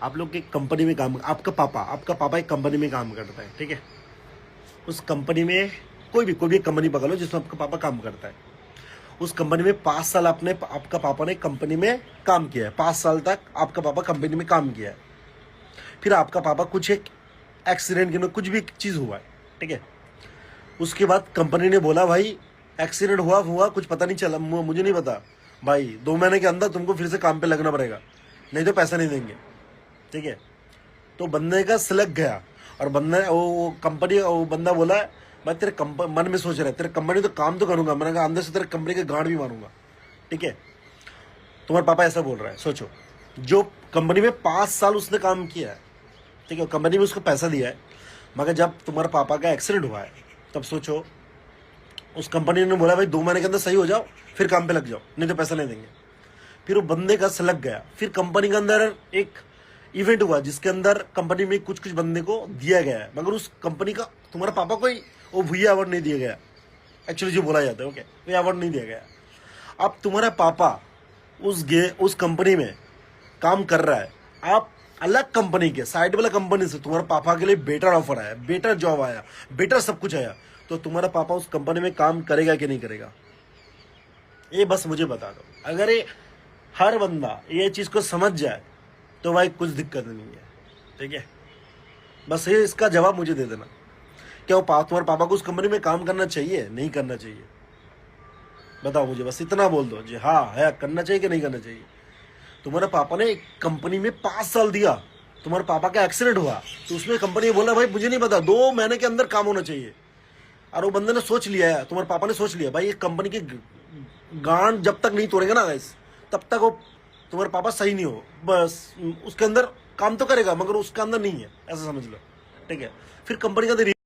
आप लोग एक कंपनी में काम, आपका पापा एक कंपनी में काम करता है, ठीक है। उस कंपनी में कोई भी कंपनी पकड़ लो जिसमें आपका पापा काम करता है। उस कंपनी में 5 साल आपका पापा ने कंपनी में काम किया है। 5 साल तक आपका पापा कंपनी में काम किया है। फिर आपका पापा कुछ एक एक्सीडेंट के में कुछ भी चीज़ हुआ है, ठीक है। उसके बाद कंपनी ने बोला भाई एक्सीडेंट हुआ कुछ पता नहीं चला, मुझे नहीं पता भाई, 2 महीने के अंदर तुमको फिर से काम पे लगना पड़ेगा, नहीं तो पैसा नहीं देंगे, ठीक है। तो बंदे का सिलक गया और वो कंपनी, वो बंदा बोला मैं तेरे मन में सोच रहा है तेरे कंपनी तो काम तो करूंगा, मैंने कहा अंदर से तेरे कंपनी के गांड भी मारूंगा, ठीक है। तुम्हारे पापा ऐसा बोल रहा है, सोचो जो कंपनी में 5 साल उसने काम किया है, ठीक है, कंपनी में उसको पैसा दिया है, मगर जब तुम्हारे पापा का एक्सीडेंट हुआ है तब सोचो उस कंपनी ने बोला भाई 2 महीने के अंदर सही हो जाओ फिर काम पे लग जाओ, नहीं तो पैसा नहीं देंगे। फिर वो बंदे का सलग गया। फिर कंपनी के अंदर एक इवेंट हुआ जिसके अंदर कंपनी में कुछ बंदे को दिया गया है, मगर उस कंपनी का तुम्हारे पापा को ही वो भैया अवार्ड नहीं दिया गया, एक्चुअली जो बोला जाता है, ओके, वो अवार्ड नहीं दिया गया। अब तुम्हारा पापा उस कंपनी में काम कर रहा है, आप अलग कंपनी के साइड वाला कंपनी से तुम्हारे पापा के लिए बेटर ऑफर आया, बेटर जॉब आया, बेटर सब कुछ आया, तो तुम्हारा पापा उस कंपनी में काम करेगा कि नहीं करेगा? ये बस मुझे बता दो। अगर ये हर बंदा ये चीज को समझ जाए तो भाई कुछ दिक्कत नहीं है, ठीक है। बस ये इसका जवाब मुझे दे देना, क्या वो तुम्हारे पापा को उस कंपनी में काम करना चाहिए, नहीं करना चाहिए? बताओ मुझे, बस इतना बोल दो जी, हाँ है करना चाहिए कि नहीं करना चाहिए। तुम्हारे पापा ने एक कंपनी में 5 साल दिया, तुम्हारे पापा का एक्सीडेंट हुआ तो उसमें कंपनी बोला भाई मुझे नहीं पता, 2 महीने के अंदर काम होना चाहिए। और वो बंदे ने सोच लिया है, तुम्हारे पापा ने सोच लिया भाई ये कंपनी की गांड जब तक नहीं तोड़ेंगे ना गाइस, तब तक वो तुम्हारे पापा सही नहीं हो, बस उसके अंदर काम तो करेगा मगर उसके अंदर नहीं है, ऐसा समझ लो, ठीक है। फिर कंपनी का